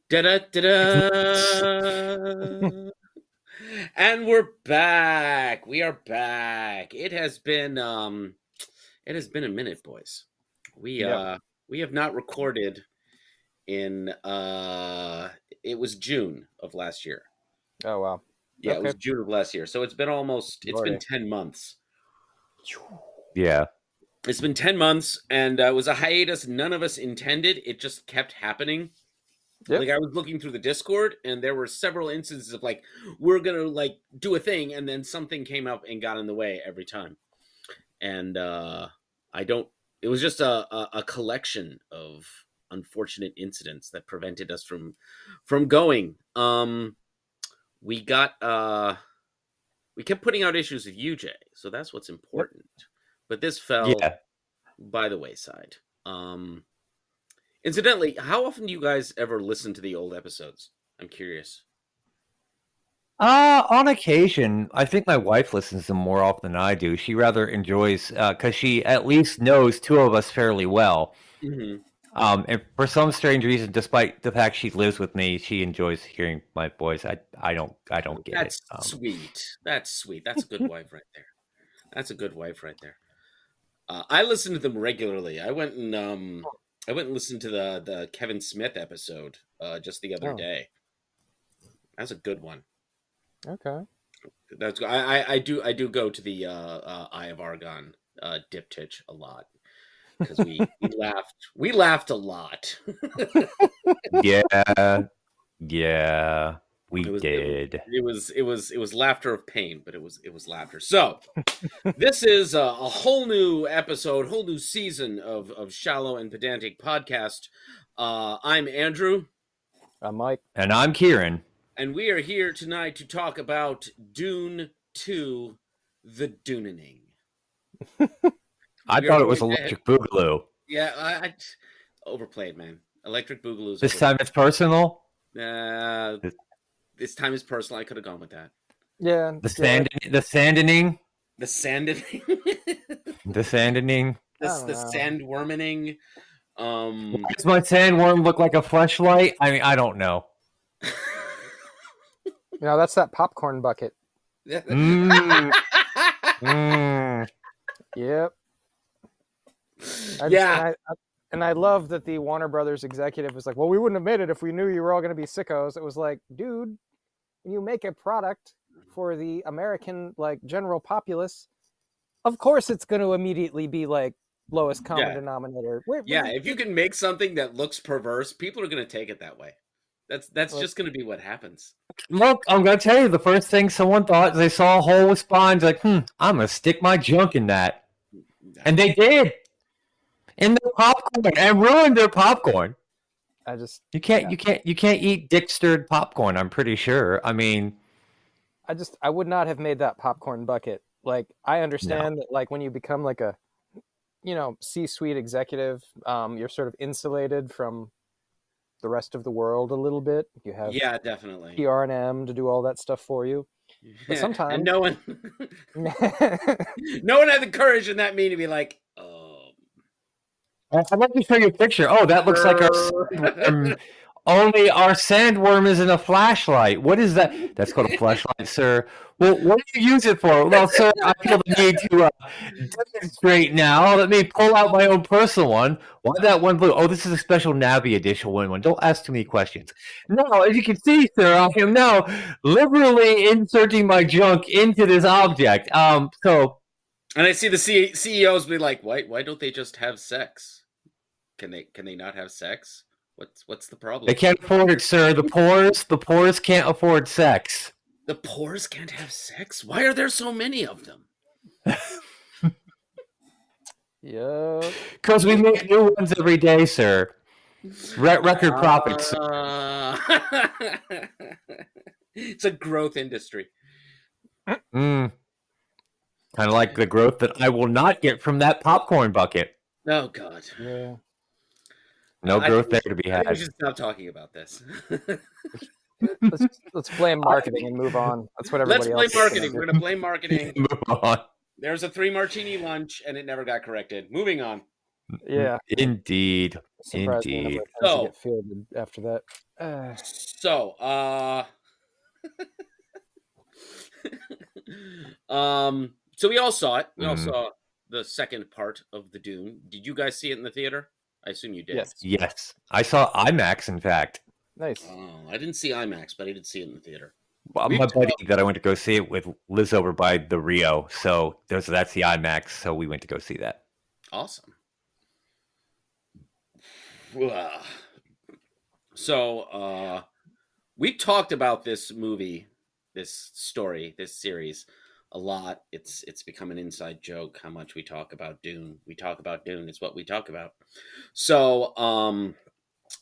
Da-da-da-da. And we're back. We are back. It has been a minute, boys. We have not recorded in it was June of last year. Oh wow. Yeah, It was June of last year. So it's been 10 months. Yeah. It's been 10 months, and it was a hiatus none of us intended. It just kept happening. Yep. Like, I was looking through the Discord, and there were several instances of, like, we're going to, like, do a thing, and then something came up and got in the way every time. And it was just a collection of unfortunate incidents that prevented us from going. We kept putting out issues of UJ, so that's what's important. Yep. But this fell by the wayside. Incidentally, how often do you guys ever listen to the old episodes? I'm curious. On occasion. I think my wife listens to them more often than I do. She rather enjoys, because she at least knows two of us fairly well. Mm-hmm. And for some strange reason, despite the fact she lives with me, she enjoys hearing my voice. I don't get That's it. That's sweet. That's sweet. That's a good wife right there. That's a good wife right there. I listen to them regularly. I went and listened to the Kevin Smith episode just the other day. That's a good one. Okay. That's I do go to the Eye of Argon diptych a lot because we laughed a lot. Yeah, we did. It was laughter of pain, but it was laughter. So this is a whole new episode, whole new season of Shallow and Pedantic Podcast. I'm Andrew. I'm Mike. And I'm Kieran. And we are here tonight to talk about Dune 2, The Dunening. I thought it was Electric Boogaloo. Yeah, I overplayed, man. Electric Boogaloo. This time it's personal? This time is personal. I could have gone with that. Yeah. The sandening? The sandening? The sandening? The sandwormening. Does my sandworm look like a fleshlight? I mean, I don't know. That's that popcorn bucket. Yep. I love that the Warner Brothers executive was like, well, we wouldn't have made it if we knew you were all going to be sickos. It was like, dude, when you make a product for the American, like, general populace, of course it's going to immediately be like lowest common denominator. If you can make something that looks perverse, people are going to take it that way. That's just going to be what happens. Look, I'm going to tell you, the first thing someone thought, they saw a hole with spines, like, I'm going to stick my junk in that. And they did. In their popcorn, and ruined their popcorn. You can't eat dick-stirred popcorn, I'm pretty sure. I mean, I would not have made that popcorn bucket. Like, I understand that, like, when you become like a, C-suite executive, you're sort of insulated from the rest of the world a little bit. You have definitely PR&M to do all that stuff for you. But sometimes and no one had the courage in that meeting to be like, I'd like to show you a picture. Oh, that looks like our only our sandworm isn't a flashlight. What is that? That's called a flashlight, sir. Well, what do you use it for? Well, sir, I feel the need to demonstrate now. Let me pull out my own personal one. Why that one blue? Oh, this is a special Navi edition one. Don't ask too many questions. Now, as you can see, sir, I am now liberally inserting my junk into this object. And I see the CEOs be like, why don't they just have sex? Can they not have sex? What's the problem? They can't afford it, sir. The poors can't afford sex. The poors can't have sex? Why are there so many of them? Yeah. Because we make new ones every day, sir. Record profits. It's a growth industry. Kind of like the growth that I will not get from that popcorn bucket. Oh God. Yeah. No growth there to be I think we had. should stop talking about this. Let's blame marketing and move on. That's what Let's everybody blame else is marketing. gonna We're do. gonna blame marketing. Move on. There's a 3 martini lunch, and it never got corrected. Moving on. Yeah. Indeed. Surprised the number Indeed. of times you So, get fielded after that. so, so we all saw it. We all saw the second part of the Dune. Did you guys see it in the theater? I assume you did. Yes. Yes. I saw IMAX, in fact. Nice. Oh, I didn't see IMAX, but I did see it in the theater. Well, We've my talked- buddy that I went to go see it with lives over by the Rio, so that's the IMAX. So we went to go see that. Awesome. So, we talked about this movie, this story, this series a lot. It's become an inside joke how much we talk about Dune. We talk about Dune. It's what we talk about. So,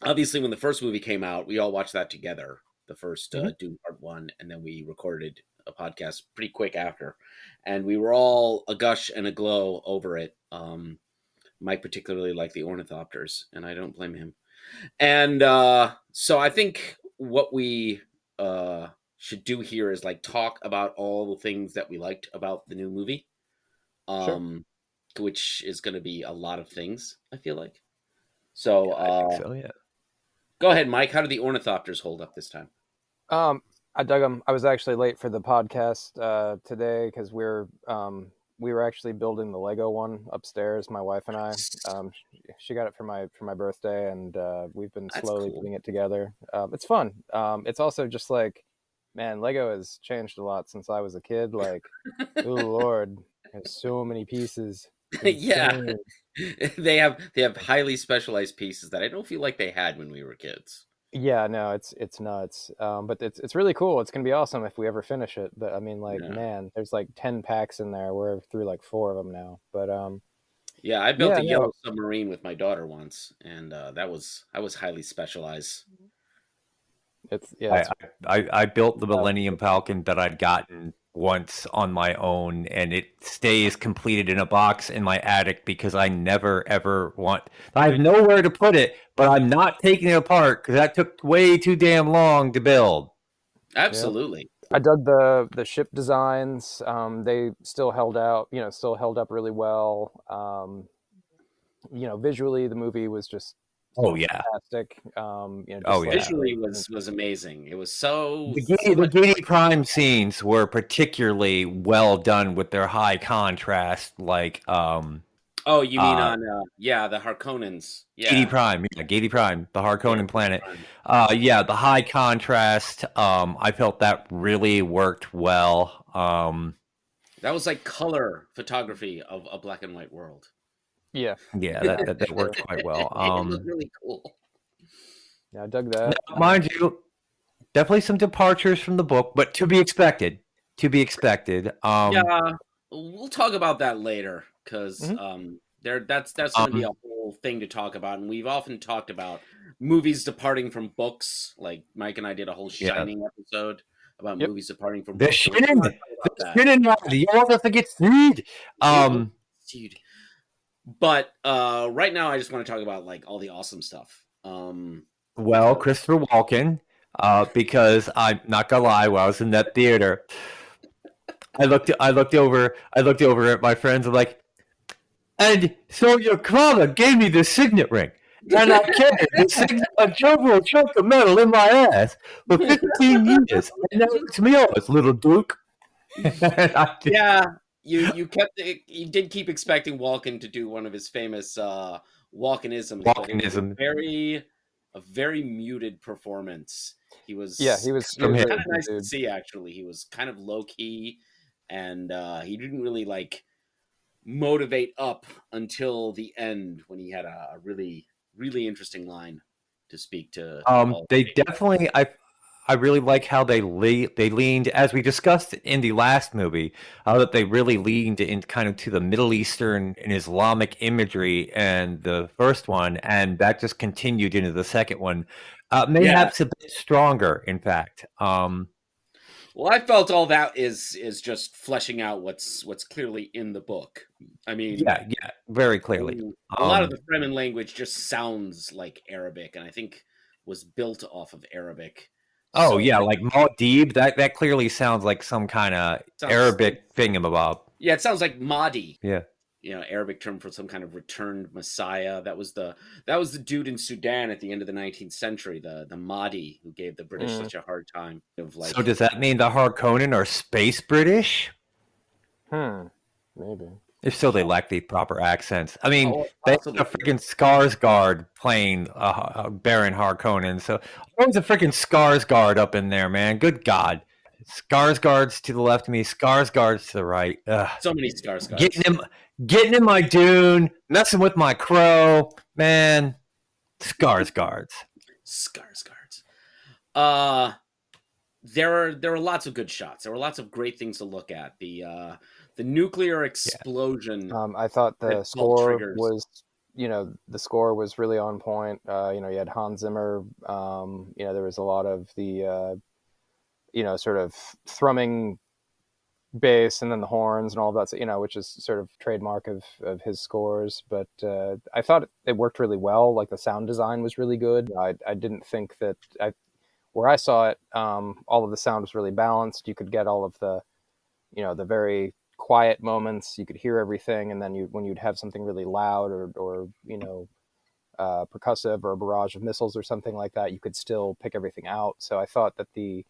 obviously, when the first movie came out, we all watched that together. The first Dune Part 1, and then we recorded a podcast pretty quick after, and we were all agush and aglow over it. Mike particularly liked the ornithopters, and I don't blame him. And so I think what we should do here is like talk about all the things that we liked about the new movie, which is going to be a lot of things, I feel like. So, I think so, yeah. Go ahead, Mike. How did the ornithopters hold up this time? I dug them. I was actually late for the podcast today because we were actually building the Lego one upstairs. My wife and I. She got it for my birthday, and we've been slowly putting it together. It's fun. It's also just like, man, Lego has changed a lot since I was a kid. Like, oh Lord, there's so many pieces. Yeah, they have highly specialized pieces that I don't feel like they had when we were kids. Yeah, no, it's nuts. But it's really cool. It's gonna be awesome if we ever finish it. But I mean, like, man, there's like 10 packs in there. We're through like 4 of them now. But yeah, I built a yellow submarine with my daughter once, and I was highly specialized. I built the Millennium Falcon that I'd gotten once on my own, and it stays completed in a box in my attic because I never ever I have nowhere to put it, but I'm not taking it apart because that took way too damn long to build. Absolutely. I dug the ship designs. They still held out, still held up really well. Visually the movie was just fantastic. Visually was amazing. It was so the Giddy Prime scenes were particularly well done with their high contrast, like oh, you mean on the Harkonnens? Yeah, Giddy Prime, the Harkonnen planet. The high contrast. I felt that really worked well. That was like color photography of a black and white world. Yeah, that worked quite well. It was really cool. Yeah, I dug that. Now, mind you, definitely some departures from the book, but to be expected. Yeah, we'll talk about that later because that's going to be a whole thing to talk about, and we've often talked about movies departing from books. Like Mike and I did a whole Shining episode about movies departing from books. You want us to get sued. But right now, I just want to talk about like all the awesome stuff. Christopher Walken, because I'm not gonna lie, while I was in that theater, I looked over at my friends. I'm like, and so your father gave me the signet ring, and I carried a chunk of metal in my ass for 15 years, and now it's yours, little Duke. Yeah. You did keep expecting Walken to do one of his famous Walkenisms. A very muted performance. He was kind of nice to see. Actually, he was kind of low key, and he didn't really like motivate up until the end when he had a really really interesting line to speak to. They definitely I really like how they leaned, as we discussed in the last movie, that they really leaned in kind of to the Middle Eastern and Islamic imagery in the first one, and that just continued into the second one. Mayhaps a bit stronger, in fact. Well, I felt all that is just fleshing out what's clearly in the book. I mean, Yeah, very clearly. a lot of the Fremen language just sounds like Arabic, and I think was built off of Arabic. Oh So yeah, like Maudib, that clearly sounds like some kind of sounds, Arabic thingamabob. yeah, it sounds like Mahdi. Yeah. Arabic term for some kind of returned Messiah. That was the dude in Sudan at the end of the 19th century, the Mahdi, who gave the British such a hard time. Of like, So does that mean the Harkonnen are space British? Maybe. If so, they lack the proper accents. I mean, they have possibly. a freaking Skarsgård playing Baron Harkonnen. So always a freaking Skarsgård up in there, man. Good God. Skarsgård's to the left of me, Skarsgård's to the right. Ugh. So many Skarsgårds. Getting in my Dune, messing with my crow, man. Skarsgårds. There are lots of good shots. There were lots of great things to look at. The nuclear explosion. I thought the that score triggers. was, the score was really on point. You had Hans Zimmer. There was a lot of the, sort of thrumming bass and then the horns and all of that, which is sort of trademark of his scores. But I thought it worked really well. Like the sound design was really good. I didn't think that where I saw it, all of the sound was really balanced. You could get all of the, the very quiet moments. You could hear everything, and then when you'd have something really loud or percussive or a barrage of missiles or something like that, you could still pick everything out. So I thought that the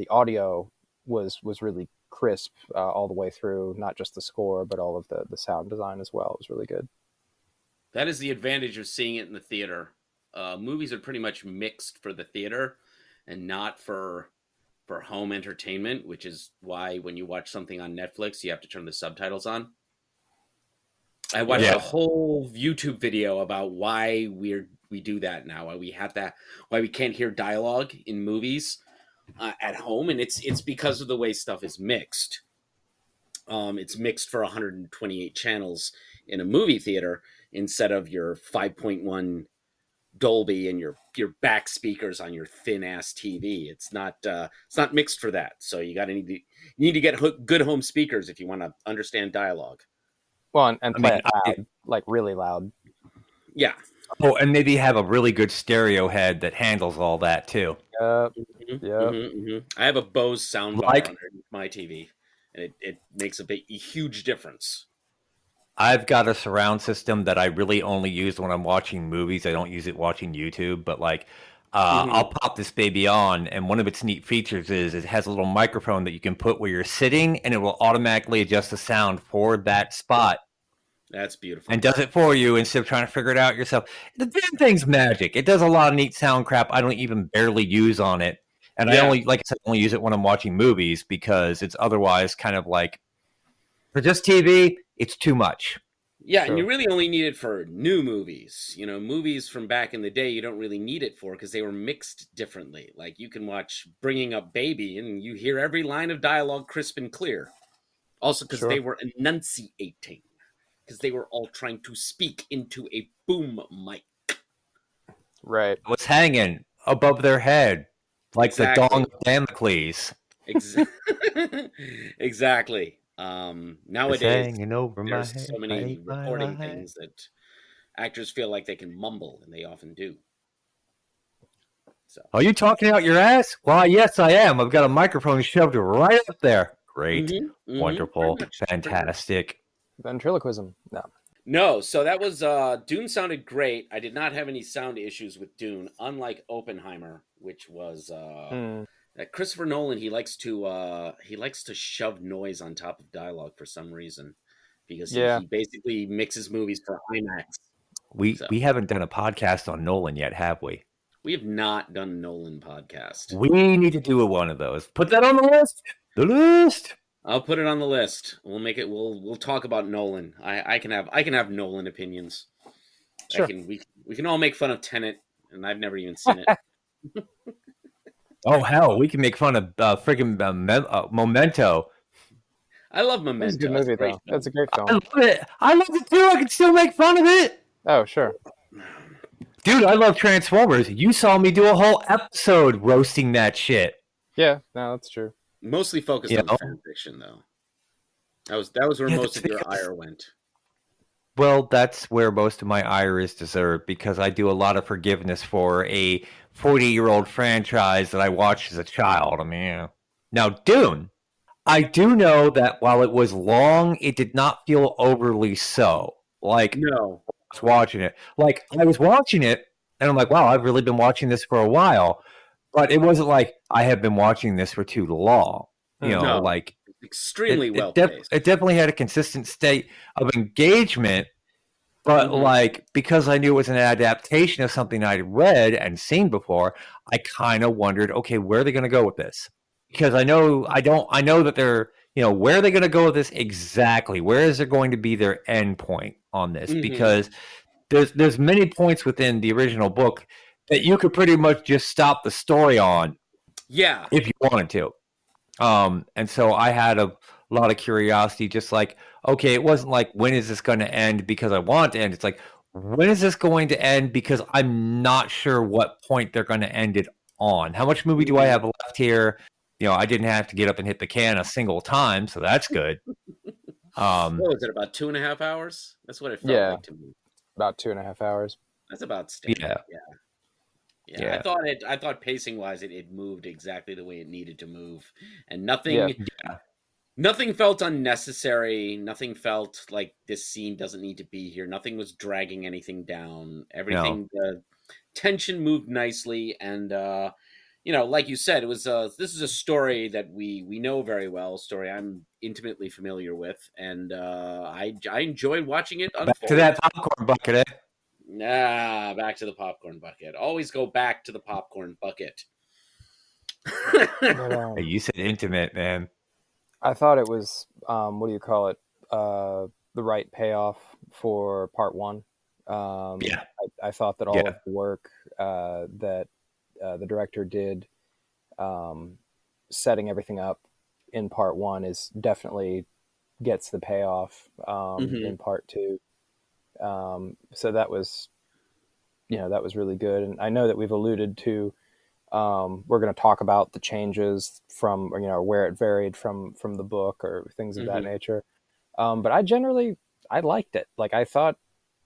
audio was really crisp all the way through, not just the score, but all of the sound design as well. It was really good. That is the advantage of seeing it in the theater. Movies are pretty much mixed for the theater and not for home entertainment, which is why when you watch something on Netflix, you have to turn the subtitles on. I watched a whole YouTube video about why we do that now, why we can't hear dialogue in movies at home, and it's because of the way stuff is mixed. It's mixed for 128 channels in a movie theater instead of your 5.1 Dolby and your back speakers on your thin ass TV. It's not mixed for that. So you need to get good home speakers if you want to understand dialogue. Well, and play it loud, like really loud. Yeah. Oh, and maybe have a really good stereo head that handles all that too. I have a Bose soundbar underneath my TV, and it makes a huge difference. I've got a surround system that I really only use when I'm watching movies. I don't use it watching YouTube, but I'll pop this baby on, and one of its neat features is it has a little microphone that you can put where you're sitting, and it will automatically adjust the sound for that spot. That's beautiful. And does it for you instead of trying to figure it out yourself. The damn thing's magic. It does a lot of neat sound crap I don't even barely use on it. And I only, like I said, only use it when I'm watching movies because it's otherwise kind of like, for just TV, it's too much. Yeah, and you really only need it for new movies. Movies from back in the day, you don't really need it for because they were mixed differently. Like you can watch Bringing Up Baby and you hear every line of dialogue crisp and clear. Also because they were enunciating. Because they were all trying to speak into a boom mic. Right. What's hanging above their head, like the dong of Damocles. Exactly. Nowadays, there's so many recording my things that actors feel like they can mumble, and they often do. So, are you talking out your ass? Why, yes, I am. I've got a microphone shoved right up there. Great, wonderful, fantastic. Ventriloquism. No, so that was Dune sounded great. I did not have any sound issues with Dune, unlike Oppenheimer, which was Christopher Nolan. He likes to shove noise on top of dialogue for some reason because he basically mixes movies for IMAX. We haven't done a podcast on Nolan yet, have we? We have not done a Nolan podcast. We need to do one of those. Put that on the list. The list. I'll put it on the list. We'll make it. We'll talk about Nolan. I can have Nolan opinions. Sure. We can all make fun of Tenet, and I've never even seen it. Oh hell, we can make fun of freaking Memento. I love Memento. It's a good movie, though. That's a great film. I love it too. I can still make fun of it. Oh sure. Dude, I love Transformers. You saw me do a whole episode roasting that shit. Yeah, no, that's true. Mostly focused You on the know, fan fiction, though. That was where yeah, most that's of your because ire went. well, that's where most of my ire is deserved because I do a lot of forgiveness for a 40-year-old franchise that I watched as a child. I mean, now Dune. I do know that while it was long, it did not feel overly so. Like No. I was watching it. Like I was watching it, and I'm like, wow, I've really been watching this for a while. But it wasn't like I have been watching this for too long. Hmm. No. Like Extremely well paced. it definitely had a consistent state of engagement. But Hmm. like because I knew it was an adaptation of something I'd read and seen before, I kind of wondered, okay, where are they going to go with this? Because I know that they're where are they going to go with this exactly? Where is there going to be their end point on this? Hmm. Because there's many points within the original book that you could pretty much just stop the story on Yeah. if you wanted to. And so I had a lot of curiosity, just like, okay, it wasn't like, when is this going to end because I want it to end? It's like, when is this going to end because I'm not sure what point they're going to end it on. How much movie do I Hmm. have left here? I didn't have to get up and hit the can a single time, so that's good. What was it, about 2.5 hours? That's what it felt Yeah, like to me. about 2.5 hours. That's about Yeah, standard. Yeah. Yeah. I yeah, thought pacing wise it moved exactly the way it needed to move. And Yeah, yeah. nothing felt unnecessary. Nothing felt like this scene doesn't need to be here. Nothing was dragging anything down. No, Everything, the tension moved nicely, and like you said, it was this is a story that we know very well, a story I'm intimately familiar with, and I enjoyed watching it back to unfold. that popcorn bucket, eh? Back to the popcorn bucket. Always go back to the popcorn bucket. but Hey, you said intimate, man. I thought it was what do you call it? The right payoff for part one. Yeah, I thought that all yeah. of the work that the director did, um, setting everything up in part one, is definitely gets the payoff Hmm. in part two. So that was that was really good, and I know that we've alluded to. We're going to talk about the changes from where it varied from the book or things of that Hmm. nature. But I liked it. Like I thought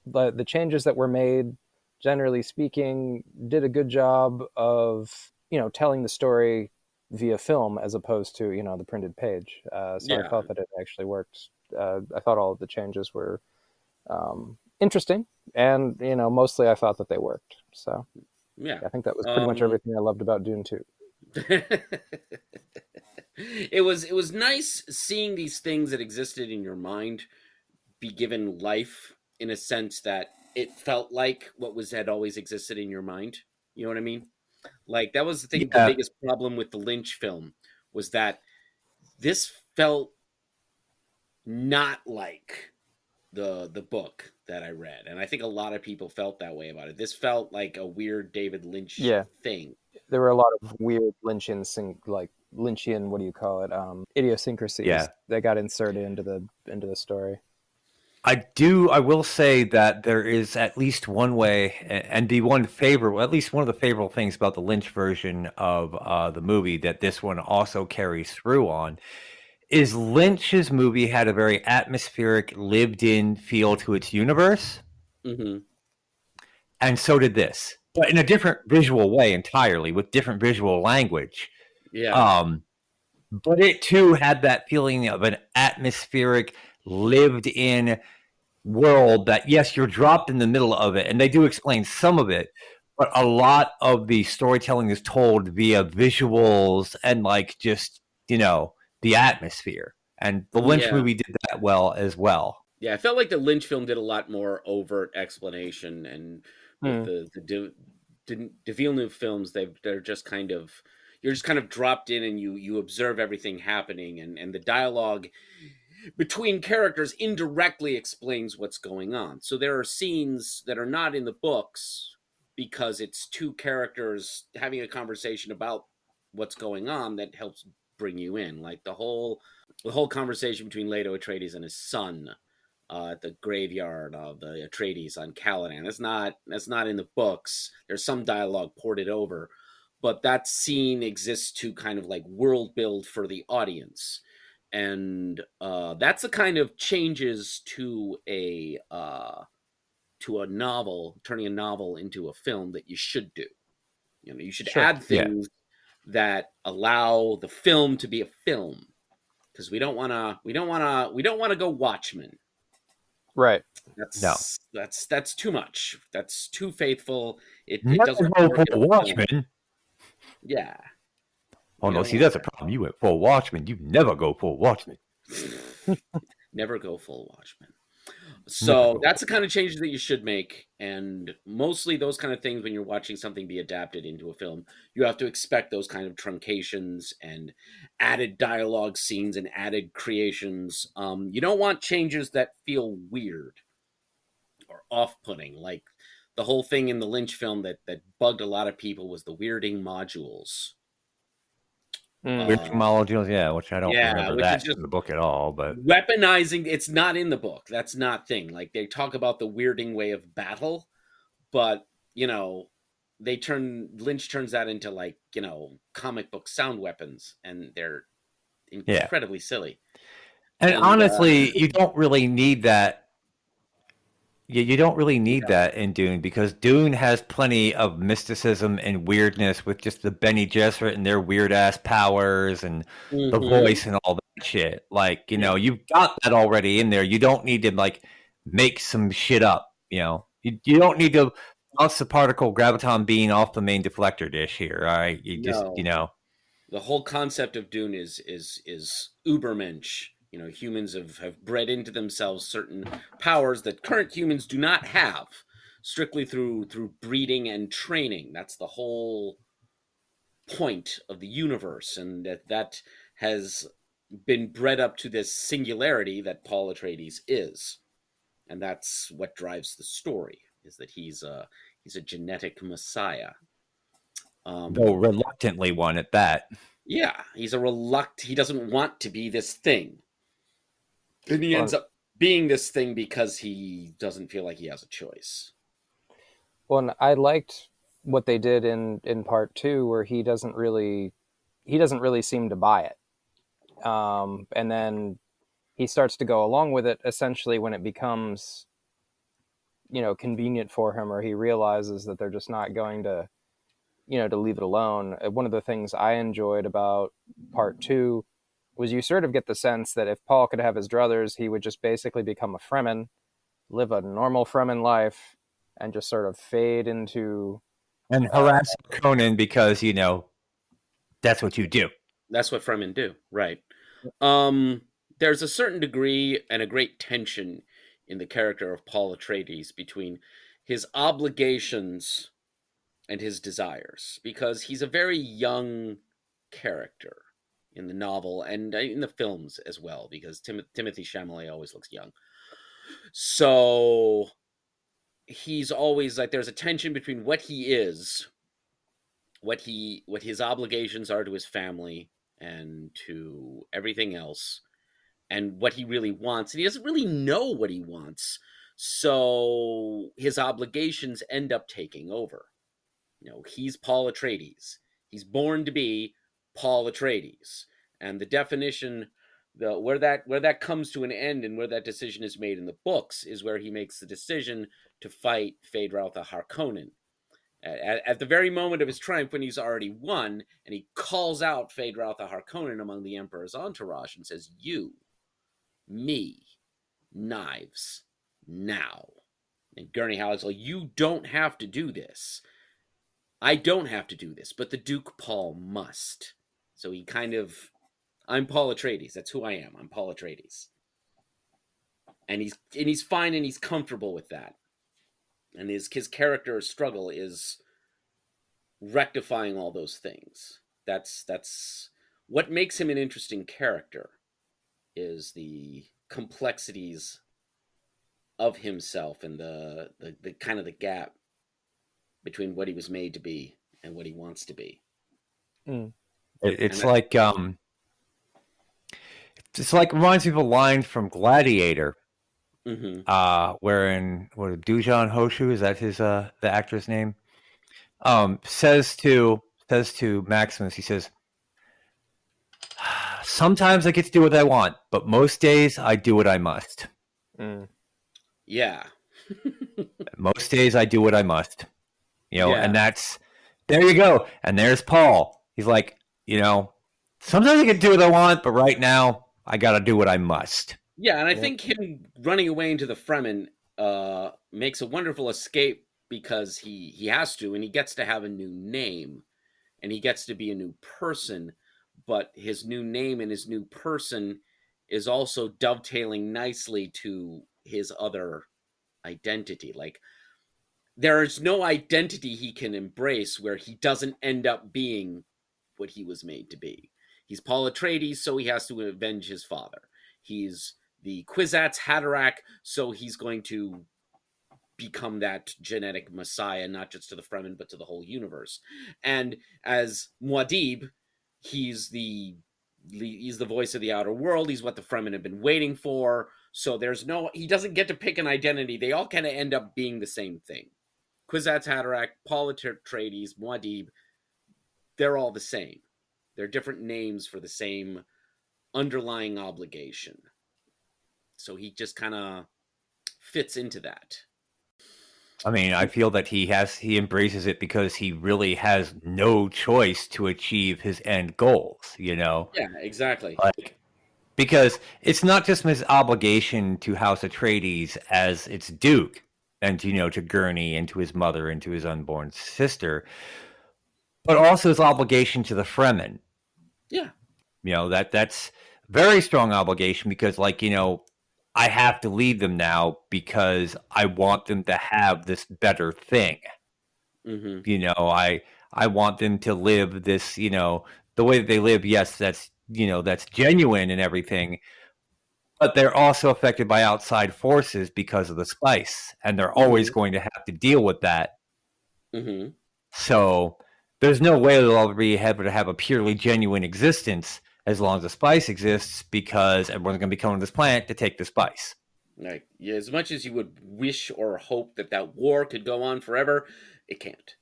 the changes that were made, generally speaking, did a good job of telling the story via film as opposed to the printed page. So I Yeah. thought that it actually worked. I thought all of the changes were interesting, and mostly I thought that they worked. So Yeah. I think that was pretty much Um, everything I loved about Dune 2. it was nice seeing these things that existed in your mind be given life, in a sense that it felt like what was had always existed in your mind. You know what I mean? Like that was the Yeah, biggest problem with the Lynch film, was that this felt not like the book that I read, and I think a lot of people felt that way about it. This felt like a weird David Lynch Yeah, thing. there were a lot of weird Lynchian, what do you call it, yeah. idiosyncrasies that got inserted into the story. I will say that there is at least one way, and the one favorable, at least one of the favorable things about the Lynch version of the movie that this one also carries through on is Lynch's movie had a very atmospheric, lived-in feel to its universe, Hmm. and so did this, but in a different visual way entirely, with different visual language. Yeah. Um, but it too had that feeling of an atmospheric, lived-in world that yes, you're dropped in the middle of it, and they do explain some of it, but a lot of the storytelling is told via visuals and like just the atmosphere. And the Lynch Yeah. movie did that well as well. Yeah, I felt like the Lynch film did a lot more overt explanation, and with Hmm. the Villeneuve films, they're just kind of, you're just kind of dropped in, and you observe everything happening, and the dialogue between characters indirectly explains what's going on. So there are scenes that are not in the books because it's two characters having a conversation about what's going on that helps bring you in, like the whole conversation between Leto Atreides and his son at the graveyard of the Atreides on Caladan. That's not in the books. There's some dialogue ported over, but that scene exists to kind of like world build for the audience. And that's the kind of changes to a novel, turning a novel into a film, that you should do. You should Sure. add things that allow the film to be a film, because we don't want to go Watchmen. Right. That's too much. That's too faithful. It Never doesn't go work full in a film. Watchmen. Yeah. Oh We no, don't see want that's a problem. You went full Watchmen. You never go full Watchmen. Never go full Watchmen. Never So go that's the full kind of changes that you should make, and mostly those kind of things, when you're watching something be adapted into a film, you have to expect those kind of truncations and added dialogue scenes and added creations. You don't want changes that feel weird or off-putting, like the whole thing in the Lynch film that bugged a lot of people was the weirding modules. Weird molecules, yeah, which I don't Yeah, remember which that is just in the book at all. But weaponizing. It's not in the book. That's not thing. Like, they talk about the weirding way of battle, but Lynch turns that into, like, comic book sound weapons, and they're yeah, incredibly silly. and And honestly, you don't really need that. You don't really need yeah. that in Dune, because Dune has plenty of mysticism and weirdness with just the Bene Gesserit and their weird ass powers and the Mhm. voice and all that shit. Like, Yeah. you've got that already in there. You don't need to like make some shit up. You don't need to bounce the particle graviton beam off the main deflector dish here. All right, you just No. The whole concept of Dune is Ubermensch. Humans have bred into themselves certain powers that current humans do not have, strictly through breeding and training. That's the whole point of the universe, and that has been bred up to this singularity that Paul Atreides is, and that's what drives the story. Is that he's a genetic messiah. though reluctantly one at that. Yeah, he doesn't want to be this thing. And he ends Well, up being this thing because he doesn't feel like he has a choice. and I liked what they did in part 2, where he doesn't really seem to buy it. And then he starts to go along with it, essentially, when it becomes convenient for him, or he realizes that they're just not going to to leave it alone. One of the things I enjoyed about part 2 was you sort of get the sense that if Paul could have his druthers, he would just basically become a Fremen, live a normal Fremen life, and just sort of fade into And harass Conan because, that's what you do. That's what Fremen do, right? There's a certain degree and a great tension in the character of Paul Atreides between his obligations and his desires, because he's a very young character in the novel and in the films as well, because Timothy Chalamet always looks young. So he's always like, there's a tension between what he is, what his obligations are to his family and to everything else, and what he really wants. And he doesn't really know what he wants, so his obligations end up taking over. He's Paul Atreides. He's born to be Paul Atreides, and the definition, where that comes to an end and where that decision is made in the books, is where he makes the decision to fight Phaedra Harkonnen. At the very moment of his triumph, when he's already won, and he calls out Phaedra Harkonnen among the Emperor's entourage and says, "You, me, knives, now." And Gurney Halleck's like, "You don't have to do this. I don't have to do this, but the Duke Paul must." So he kind of, I'm Paul Atreides. That's who I am. I'm Paul Atreides. And he's fine, and he's comfortable with that. And his character struggle is rectifying all those things. That's what makes him an interesting character, is the complexities of himself and the kind of the gap between what he was made to be and what he wants to be. It's like reminds me of a line from Gladiator. Wherein Dujan Hoshu, is that his the actor's name? Says to says to Maximus, he says, sometimes I get to do what I want, but most days I do what I must. Yeah. Most days I do what I must. Yeah. And that's, there you go. And there's Paul. He's like, sometimes I can do what I want, but right now I got to do what I must. Yeah, and I think him running away into the Fremen makes a wonderful escape because he has to, and he gets to have a new name, and he gets to be a new person, but his new name and his new person is also dovetailing nicely to his other identity. Like, there is no identity he can embrace where he doesn't end up being what he was made to be. He's Paul Atreides, so he has to avenge his father. He's the Kwisatz Haderach, so he's going to become that genetic messiah, not just to the Fremen, but to the whole universe. And as Muad'Dib, he's the voice of the outer world. He's what the Fremen have been waiting for. So he doesn't get to pick an identity. They all kind of end up being the same thing. Kwisatz Haderach, Paul Atreides, Muad'Dib, they're all the same. They're different names for the same underlying obligation. So he just kind of fits into that. I mean, I feel that he embraces it because he really has no choice to achieve his end goals, Yeah, exactly. Like, because it's not just his obligation to House Atreides as its Duke, and to Gurney and to his mother and to his unborn sister, but also his obligation to the Fremen. Yeah. That's very strong obligation because, I have to lead them now because I want them to have this better thing. Mm-hmm. I want them to live this, the way that they live. Yes, that's genuine and everything, but they're also affected by outside forces because of the spice, and they're always going to have to deal with that. Mm-hmm. So there's no way they'll ever be able to have a purely genuine existence as long as the spice exists, because everyone's going to be coming to this planet to take the spice. Like, yeah, as much as you would wish or hope that war could go on forever, it can't.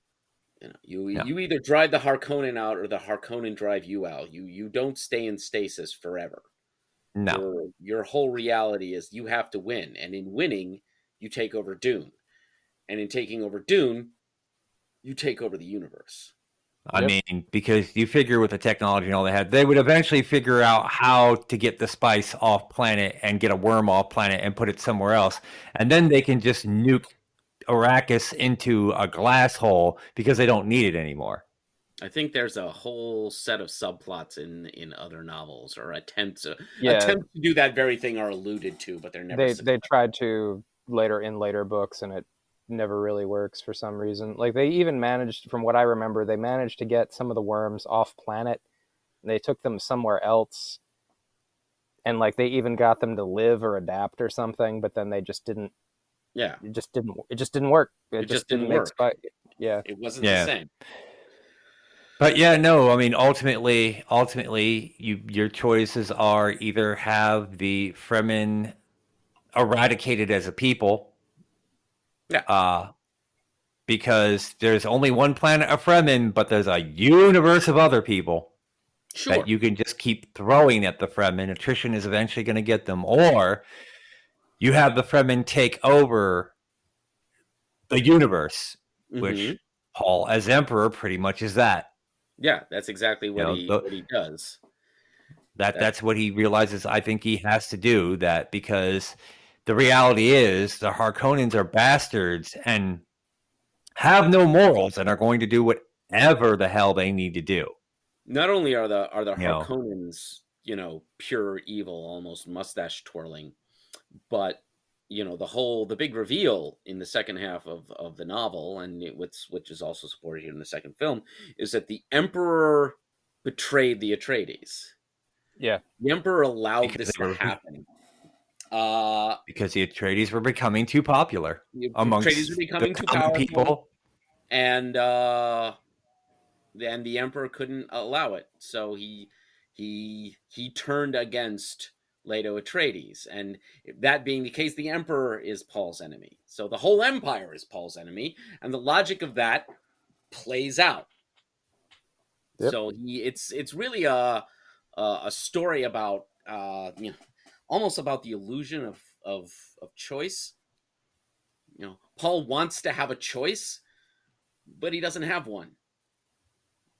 You either drive the Harkonnen out or the Harkonnen drive you out. You don't stay in stasis forever. No. Your whole reality is you have to win, and in winning, you take over Dune, and in taking over Dune, you take over the universe. I mean, because you figure with the technology and all they had, they would eventually figure out how to get the spice off planet and get a worm off planet and put it somewhere else. And then they can just nuke Arrakis into a glass hole because they don't need it anymore. I think there's a whole set of subplots in other novels or attempts to do that very thing are alluded to, but they're never. They tried to in later books, and it never really works for some reason. Like, they even managed, from what I remember, they managed to get some of the worms off planet. They took them somewhere else, and they even got them to live or adapt or something, but then they just didn't. Yeah, it just didn't work. It just didn't work. Yeah, it wasn't the same. But yeah, no, I mean, ultimately, your choices are either have the Fremen eradicated as a people, because there's only one planet of Fremen, but there's a universe of other people that you can just keep throwing at the Fremen. Attrition is eventually going to get them, or you have the Fremen take over the universe, which Paul, as Emperor, pretty much is that. Yeah, that's exactly what he does. That's what he realizes. I think he has to do that because the reality is the Harkonnens are bastards and have no morals and are going to do whatever the hell they need to do. Not only are the Harkonnens, pure evil, almost mustache twirling, but the big reveal in the second half of the novel, and which is also supported here in the second film, is that the Emperor betrayed the Atreides. Yeah, the Emperor allowed this to happen because the Atreides were becoming too popular amongst the common people, and the Emperor couldn't allow it, so he turned against Leto Atreides, and that being the case, the Emperor is Paul's enemy. So the whole Empire is Paul's enemy, and the logic of that plays out. Yep. So it's really a story about almost about the illusion of choice. Paul wants to have a choice, but he doesn't have one.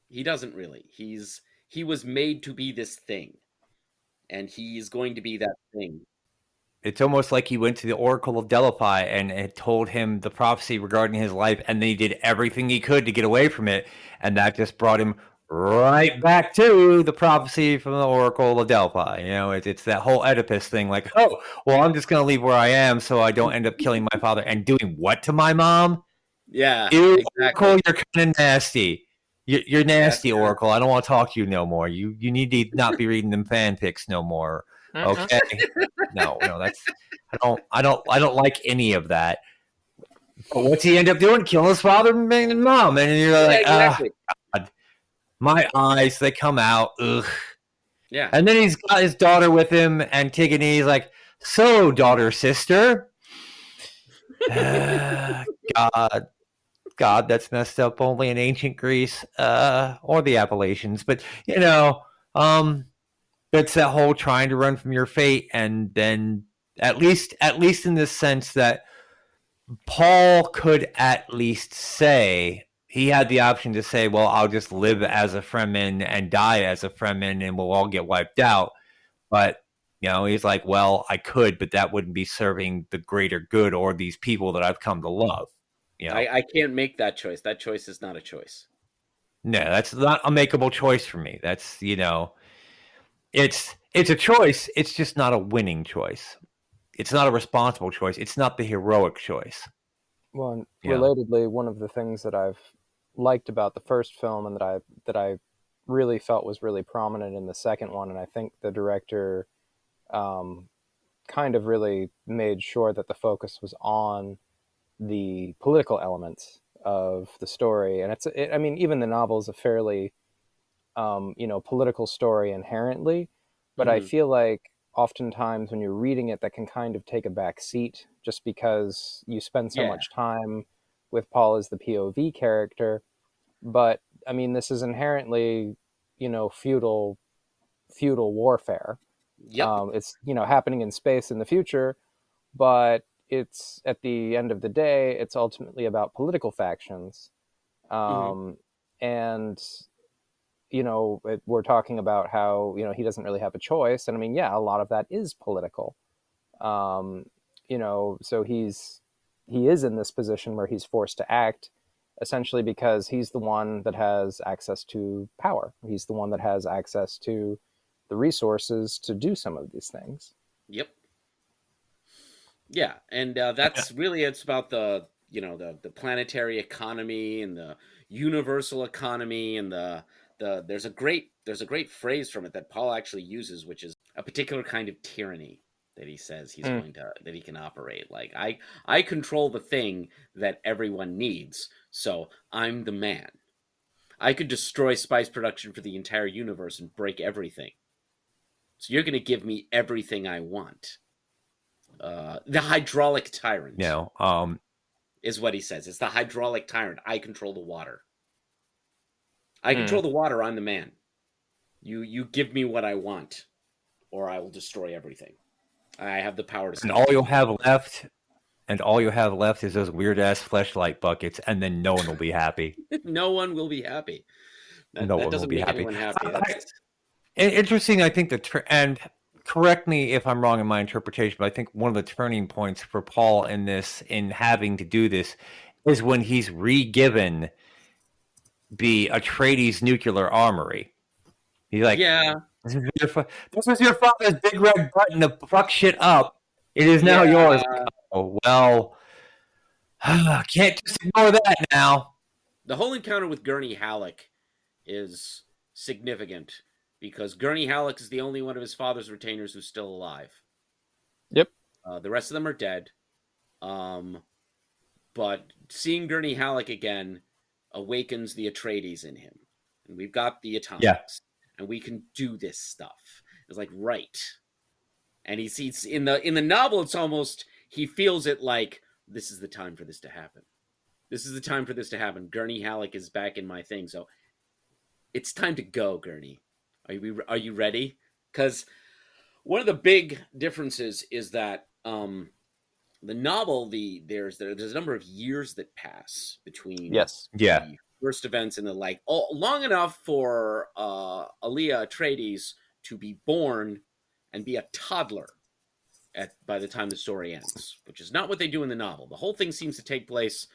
He doesn't really. He was made to be this thing, and he's going to be that thing. It's almost like he went to the Oracle of Delphi and it told him the prophecy regarding his life, and then he did everything he could to get away from it, and that just brought him right back to the prophecy from the Oracle of Delphi. It's that whole Oedipus thing, like, oh, well, I'm just going to leave where I am so I don't end up killing my father and doing what to my mom? Yeah, Ew, exactly. Oracle, you're kind of nasty. You're Yes, nasty, Oracle. I don't want to talk to you no more. You need to not be reading them fanfics no more. Okay. No, I don't like any of that. But what's he end up doing? Killing his father and mom. And you're yeah, like, exactly. God, my eyes, they come out. Ugh. Yeah, And then he's got his daughter with him, and Antigone's like, so, daughter, sister. God, that's messed up only in ancient Greece, or the Appalachians. But, it's that whole trying to run from your fate, and then at least in this sense that Paul could at least say he had the option to say, well, I'll just live as a Fremen and die as a Fremen and we'll all get wiped out. But, he's like, well, I could, but that wouldn't be serving the greater good or these people that I've come to love. I can't make that choice. That choice is not a choice. No, that's not a makeable choice for me. That's, it's a choice. It's just not a winning choice. It's not a responsible choice. It's not the heroic choice. Well, and Yeah. relatedly, one of the things that I've liked about the first film and that I really felt was really prominent in the second one, and I think the director kind of really made sure that the focus was on the political elements of the story. And I mean, even the novel is a fairly political story inherently, but I feel like oftentimes when you're reading it, that can kind of take a back seat just because you spend so much time with Paul as the POV character. But I mean, this is inherently, feudal warfare. Yep. It's happening in space in the future, but it's at the end of the day, it's ultimately about political factions, and we're talking about how he doesn't really have a choice, and I mean, yeah, a lot of that is political. So he is in this position where he's forced to act, essentially because he's the one that has access to power. He's the one that has access to the resources to do some of these things. Yep. Yeah, and that's really it's about the planetary economy and the universal economy and the there's a great phrase from it that Paul actually uses, which is a particular kind of tyranny that he says he's going to that he can operate. Like I control the thing that everyone needs, so I'm the man. I could destroy spice production for the entire universe and break everything. So you're going to give me everything I want. The hydraulic tyrant is what he says. It's the hydraulic tyrant. I control the water. I control the water. I'm the man. You give me what I want, or I will destroy everything. I have the power to stop. And all you'll have left is those weird ass fleshlight buckets, and then no one will be happy. No one will be happy. That doesn't make anyone happy. Interesting. I think and correct me if I'm wrong in my interpretation, but I think one of the turning points for Paul in having to do this, is when he's re-given the Atreides nuclear armory. He's like, yeah, this was your father's big red button to fuck shit up. It is now yours. Oh, well, can't just ignore that now. The whole encounter with Gurney Halleck is significant because Gurney Halleck is the only one of his father's retainers who's still alive. Yep. The rest of them are dead. But seeing Gurney Halleck again awakens the Atreides in him. And we've got the atomics. And we can do this stuff. It's like, right. And he sees in the novel, it's almost, he feels it like, this is the time for this to happen. This is the time for this to happen. Gurney Halleck is back in my thing. So it's time to go, Gurney. Are you ready? Because one of the big differences is that the novel, there's a number of years that pass between Yes. Yeah. the first events and the like, long enough for Aaliyah Atreides to be born and be a toddler by the time the story ends, which is not what they do in the novel. The whole thing seems to take place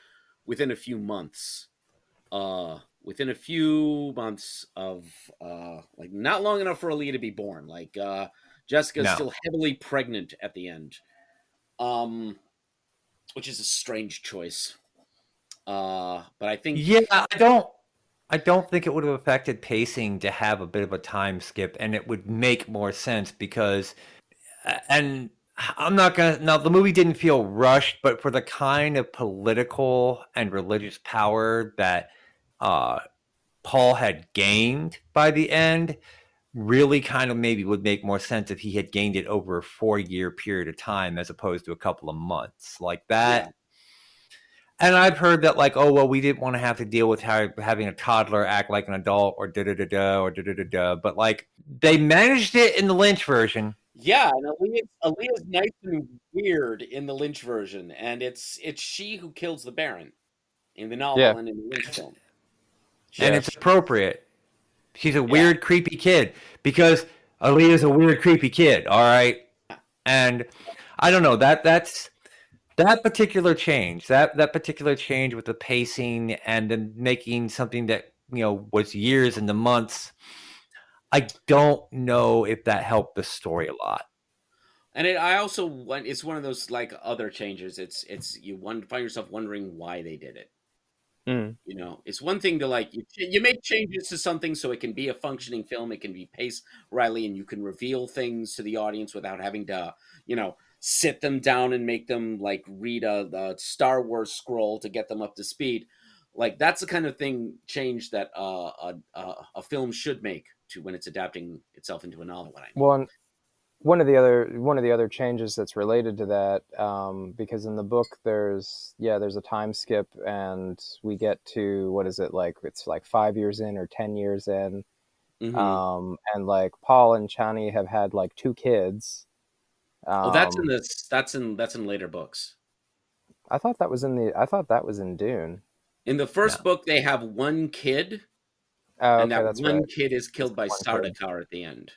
within a few months. Within a few months of like not long enough for Aaliyah to be born. Like Jessica's No. still heavily pregnant at the end. Which is a strange choice. But I think Yeah, I don't think it would have affected pacing to have a bit of a time skip, and it would make more sense because, and I'm not gonna. Now, the movie didn't feel rushed, but for the kind of political and religious power that uh, Paul had gained by the end, really kind of maybe would make more sense if he had gained it over a 4-year period of time as opposed to a couple of months like yeah, that. And I've heard that, like, oh, well, we didn't want to have to deal with having a toddler act like an adult or da da da da or da da da da. But, like, they managed it in the Lynch version. yeah, and Aaliyah's nice and weird in the Lynch version, and it's she who kills the Baron in the Yeah. novel and in the Lynch film. And Yeah. it's appropriate. She's a weird, creepy kid because Aaliyah's a weird, creepy kid. All right. And I don't know that's that particular change, that particular change with the pacing and then making something that, was years into months. I don't know if that helped the story a lot. And I also want, it's one of those like other changes. It's you find yourself wondering why they did it. Mm. It's one thing to like you make changes to something so it can be a functioning film, it can be paced rightly, and you can reveal things to the audience without having to, sit them down and make them like read a Star Wars scroll to get them up to speed. Like that's the kind of change that a film should make to when it's adapting itself into a novel. One of the other changes that's related to that, because in the book there's a time skip, and we get to, what is it, like it's like 5 years in or 10 years in, Mm-hmm. and like Paul and Chani have had like 2 kids. Oh, that's in later books. I thought that was in Dune. In the No. first book, they have one kid, Oh, and okay, that that's one right. kid is killed by One kid. Sardaukar at the end.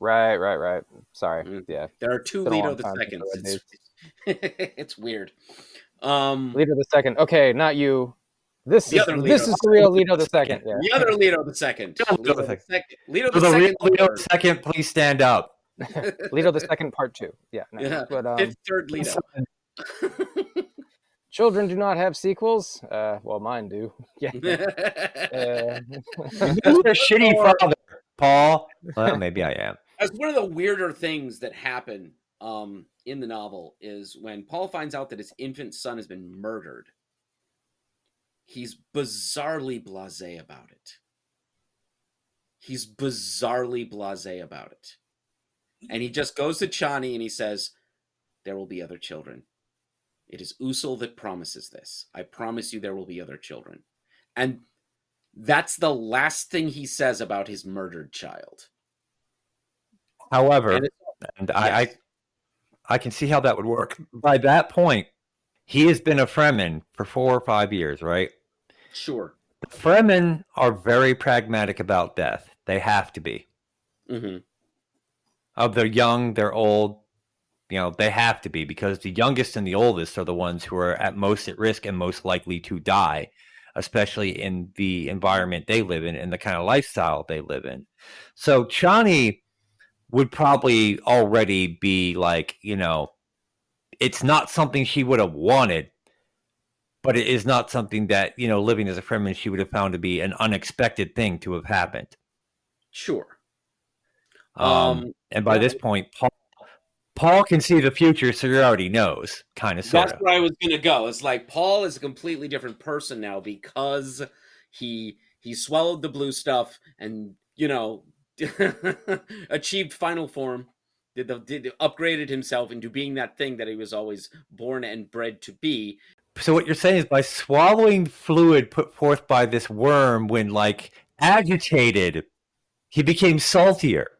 Right. Sorry. Mm. Yeah. There are two Been a Leto long the time since I seconds. read these. It's weird. Leto the Second. Okay, not you. This The is other this Leto. is the real Leto the Second. Yeah. The other Leto the second. Leto the second. Leto For the the real second. Leo second, please stand up. Leto the Second Part 2. Yeah. No, Yeah. but Third Leto. children do not have sequels. Well, mine do. Yeah. You're a shitty father, Paul. Well, maybe I am. As one of the weirder things that happen in the novel is when Paul finds out that his infant son has been murdered. He's bizarrely blasé about it. And he just goes to Chani and he says, there will be other children. It is Usul that promises this. I promise you there will be other children. And that's the last thing he says about his murdered child. However, and Yes. I can see how that would work. By that point, he has been a Fremen for 4 or 5 years, right? Sure. The Fremen are very pragmatic about death. They have to be. Mm-hmm. Of their young, they're old, they have to be, because the youngest and the oldest are the ones who are at most at risk and most likely to die, especially in the environment they live in and the kind of lifestyle they live in. So Chani would probably already be like, it's not something she would have wanted, but it is not something that, living as a Fremen, she would have found to be an unexpected thing to have happened. Sure. And by this point, Paul can see the future, so he already knows, kind of, sort of. That's where I was going to go. It's like Paul is a completely different person now because he swallowed the blue stuff and, achieved final form, upgraded himself into being that thing that he was always born and bred to be. So what you're saying is by swallowing fluid put forth by this worm when, like, agitated. He became saltier.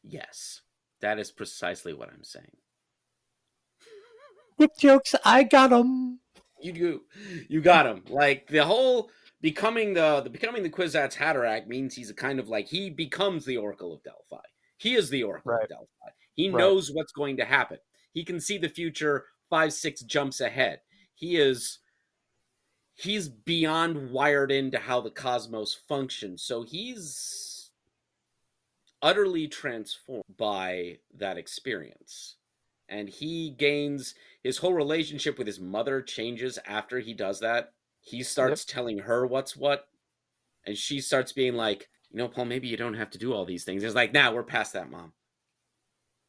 Yes, that is precisely what I'm saying. Quick jokes, I got them. You got him. Like the whole becoming the Kwisatz Haderach means he's a kind of like he becomes the Oracle of Delphi. He is the Oracle Right. of Delphi. He Right. knows what's going to happen. He can see the future 5-6 jumps ahead. He's beyond wired into how the cosmos functions. So he's utterly transformed by that experience. And he gains his whole relationship with his mother changes after he does that. He starts telling her what's what, and she starts being like, you know, Paul, maybe you don't have to do all these things. It's like, nah, we're past that, Mom.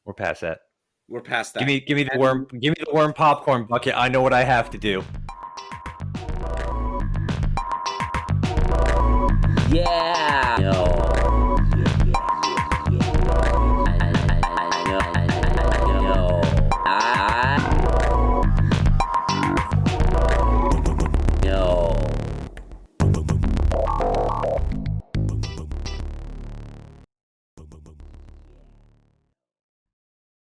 We're past that. We're past that. Give me the worm popcorn bucket. I know what I have to do. Yeah.